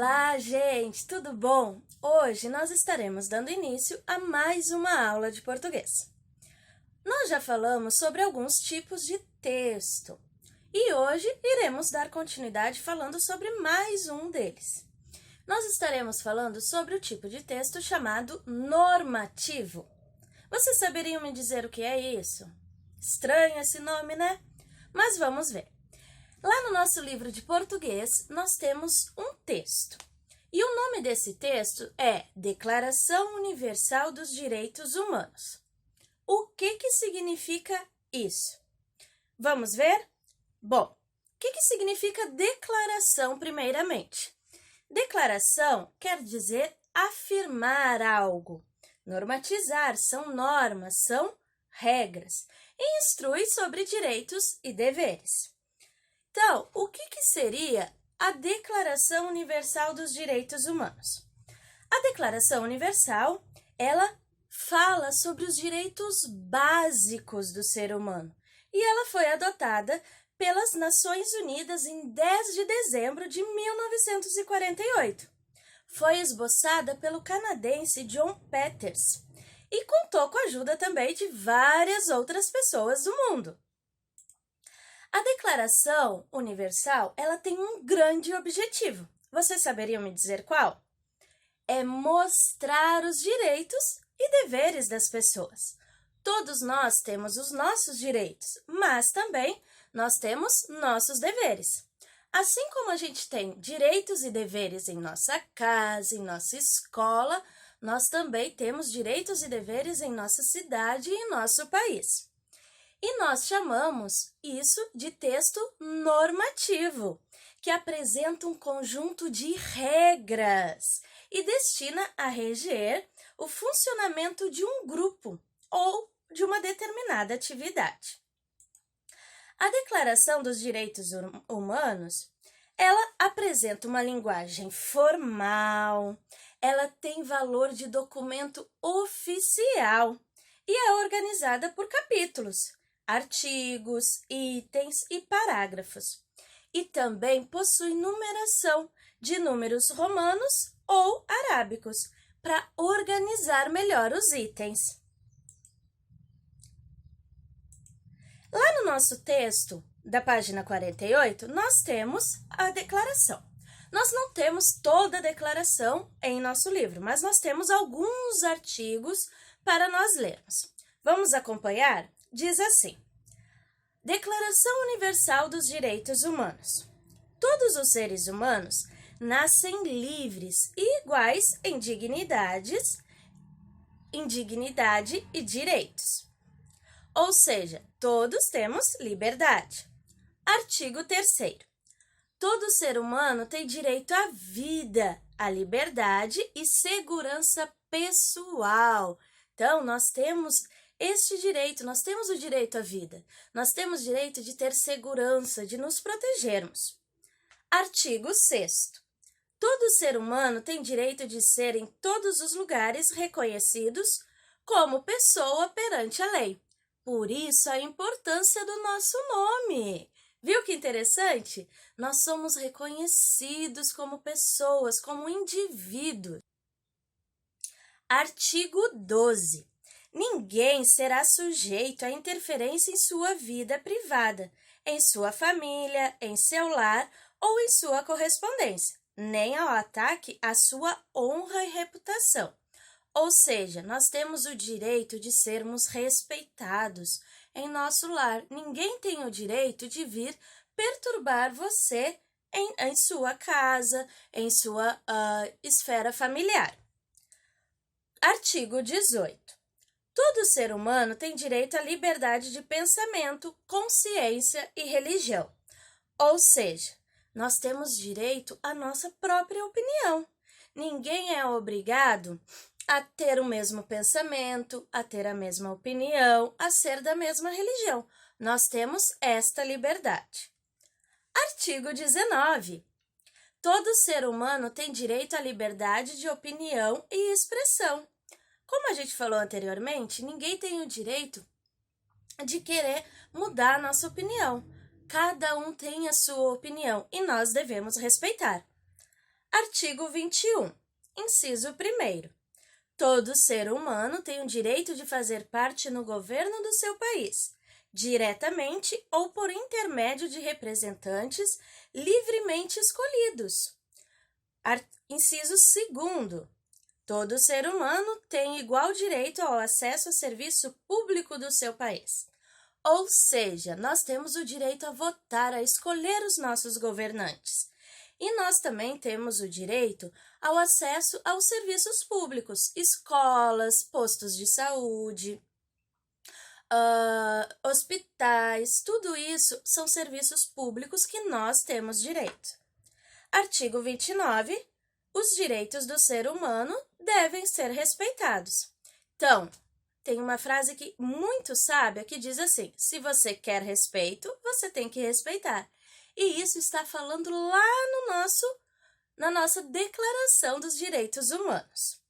Olá, gente, tudo bom? Hoje nós estaremos dando início a mais uma aula de português. Nós já falamos sobre alguns tipos de texto e hoje iremos dar continuidade falando sobre mais um deles. Nós estaremos falando sobre o tipo de texto chamado normativo. Vocês saberiam me dizer o que é isso? Estranho esse nome, né? Mas vamos ver. Lá no nosso livro de português, nós temos um texto. E o nome desse texto é Declaração Universal dos Direitos Humanos. O que significa isso? Vamos ver? Bom, o que significa declaração, primeiramente? Declaração quer dizer afirmar algo. Normatizar são normas, são regras. E instrui sobre direitos e deveres. Então, o que seria a Declaração Universal dos Direitos Humanos? A Declaração Universal, ela fala sobre os direitos básicos do ser humano e ela foi adotada pelas Nações Unidas em 10 de dezembro de 1948. Foi esboçada pelo canadense John Peters e contou com a ajuda também de várias outras pessoas do mundo. A Declaração Universal, ela tem um grande objetivo. Vocês saberiam me dizer qual? É mostrar os direitos e deveres das pessoas. Todos nós temos os nossos direitos, mas também nós temos nossos deveres. Assim como a gente tem direitos e deveres em nossa casa, em nossa escola, nós também temos direitos e deveres em nossa cidade e em nosso país. E nós chamamos isso de texto normativo, que apresenta um conjunto de regras e destina a reger o funcionamento de um grupo ou de uma determinada atividade. A Declaração dos Direitos Humanos, ela apresenta uma linguagem formal, ela tem valor de documento oficial e é organizada por capítulos, artigos, itens e parágrafos. E também possui numeração de números romanos ou arábicos para organizar melhor os itens. Lá no nosso texto, da página 48, nós temos a declaração. Nós não temos toda a declaração em nosso livro, mas nós temos alguns artigos para nós lermos. Vamos acompanhar? Diz assim: Declaração Universal dos Direitos Humanos. Todos os seres humanos nascem livres e iguais em dignidade e direitos. Ou seja, todos temos liberdade. Artigo 3º. Todo ser humano tem direito à vida, à liberdade e segurança pessoal. Então, nós temos este direito, nós temos o direito à vida, nós temos direito de ter segurança, de nos protegermos. Artigo 6º. Todo ser humano tem direito de ser em todos os lugares reconhecidos como pessoa perante a lei. Por isso a importância do nosso nome. Viu que interessante? Nós somos reconhecidos como pessoas, como indivíduos. Artigo 12. Ninguém será sujeito a interferência em sua vida privada, em sua família, em seu lar ou em sua correspondência, nem ao ataque à sua honra e reputação. Ou seja, nós temos o direito de sermos respeitados em nosso lar. Ninguém tem o direito de vir perturbar você em sua casa, em sua esfera familiar. Artigo 18. Todo ser humano tem direito à liberdade de pensamento, consciência e religião. Ou seja, nós temos direito à nossa própria opinião. Ninguém é obrigado a ter o mesmo pensamento, a ter a mesma opinião, a ser da mesma religião. Nós temos esta liberdade. Artigo 19. Todo ser humano tem direito à liberdade de opinião e expressão. Como a gente falou anteriormente, ninguém tem o direito de querer mudar a nossa opinião. Cada um tem a sua opinião e nós devemos respeitar. Artigo 21, inciso 1º. Todo ser humano tem o direito de fazer parte no governo do seu país, diretamente ou por intermédio de representantes livremente escolhidos. Inciso 2º. Todo ser humano tem igual direito ao acesso ao serviço público do seu país. Ou seja, nós temos o direito a votar, a escolher os nossos governantes. E nós também temos o direito ao acesso aos serviços públicos, escolas, postos de saúde, hospitais, tudo isso são serviços públicos que nós temos direito. Artigo 29. Os direitos do ser humano devem ser respeitados. Então, tem uma frase que muito sábia que diz assim: se você quer respeito, você tem que respeitar. E isso está falando lá na nossa Declaração dos Direitos Humanos.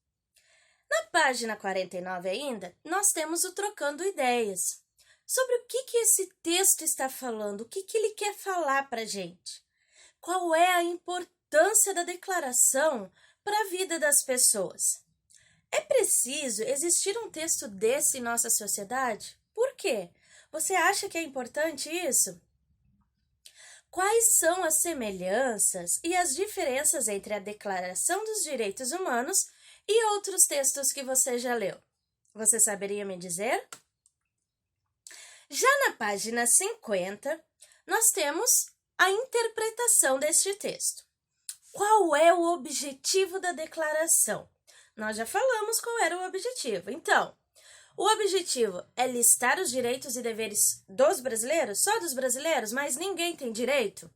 Na página 49 ainda, nós temos o Trocando Ideias. Sobre o que esse texto está falando, o que ele quer falar para a gente. Qual é a importância da declaração para a vida das pessoas? É preciso existir um texto desse em nossa sociedade? Por quê? Você acha que é importante isso? Quais são as semelhanças e as diferenças entre a Declaração dos Direitos Humanos e outros textos que você já leu? Você saberia me dizer? Já na página 50, nós temos a interpretação deste texto. Qual é o objetivo da declaração? Nós já falamos qual era o objetivo. Então, o objetivo é listar os direitos e deveres dos brasileiros, só dos brasileiros, mas ninguém tem direito?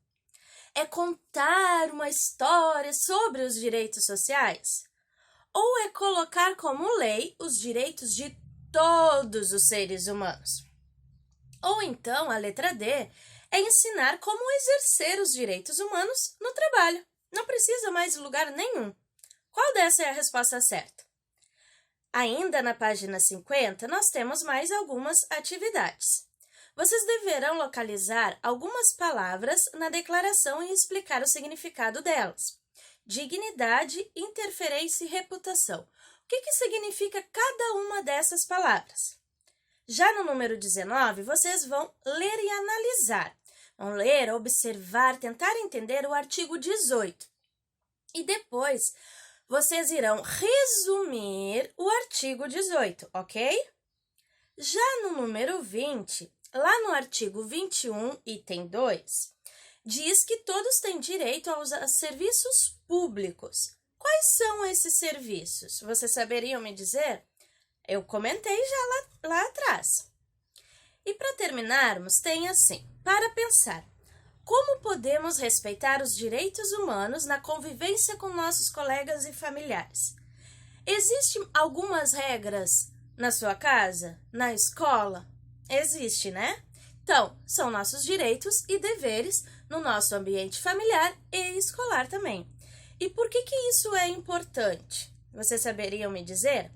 É contar uma história sobre os direitos sociais? Ou é colocar como lei os direitos de todos os seres humanos? Ou então, a letra D é ensinar como exercer os direitos humanos no trabalho. Não precisa mais de lugar nenhum. Qual dessa é a resposta certa? Ainda na página 50, nós temos mais algumas atividades. Vocês deverão localizar algumas palavras na declaração e explicar o significado delas. Dignidade, interferência e reputação. O que significa cada uma dessas palavras? Já no número 19, vocês vão ler e analisar. Vão ler, observar, tentar entender o artigo 18. E depois, vocês irão resumir o artigo 18, ok? Já no número 20, lá no artigo 21, item 2, diz que todos têm direito aos serviços públicos. Quais são esses serviços? Vocês saberiam me dizer? Eu comentei já lá atrás. E para terminarmos, tem assim: para pensar, como podemos respeitar os direitos humanos na convivência com nossos colegas e familiares? Existem algumas regras na sua casa, na escola? Existe, né? Então, são nossos direitos e deveres no nosso ambiente familiar e escolar também. E por que isso é importante? Vocês saberiam me dizer?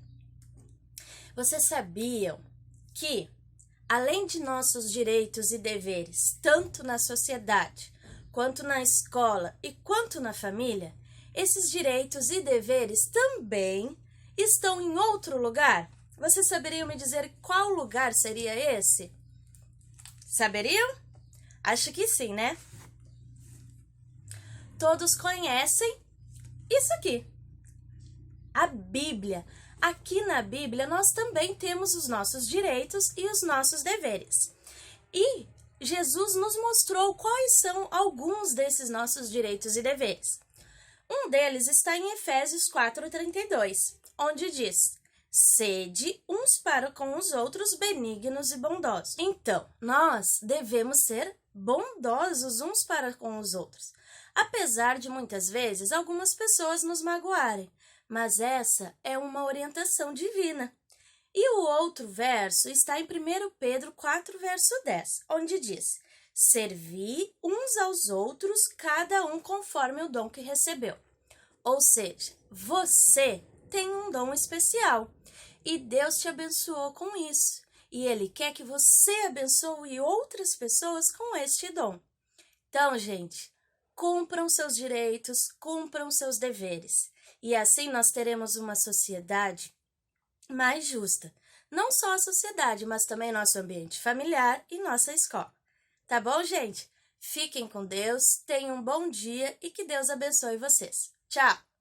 Vocês sabiam que, além de nossos direitos e deveres, tanto na sociedade, quanto na escola e quanto na família, esses direitos e deveres também estão em outro lugar? Vocês saberiam me dizer qual lugar seria esse? Saberiam? Acho que sim, né? Todos conhecem isso aqui, a Bíblia. Aqui na Bíblia, nós também temos os nossos direitos e os nossos deveres. E Jesus nos mostrou quais são alguns desses nossos direitos e deveres. Um deles está em Efésios 4:32, onde diz: sede uns para com os outros benignos e bondosos. Então, nós devemos ser bondosos uns para com os outros, apesar de muitas vezes algumas pessoas nos magoarem. Mas essa é uma orientação divina. E o outro verso está em 1 Pedro 4, verso 10, onde diz: servi uns aos outros, cada um conforme o dom que recebeu. Ou seja, você tem um dom especial e Deus te abençoou com isso. E Ele quer que você abençoe outras pessoas com este dom. Então, gente, cumpram seus direitos, cumpram seus deveres. E assim nós teremos uma sociedade mais justa. Não só a sociedade, mas também nosso ambiente familiar e nossa escola. Tá bom, gente? Fiquem com Deus, tenham um bom dia e que Deus abençoe vocês. Tchau!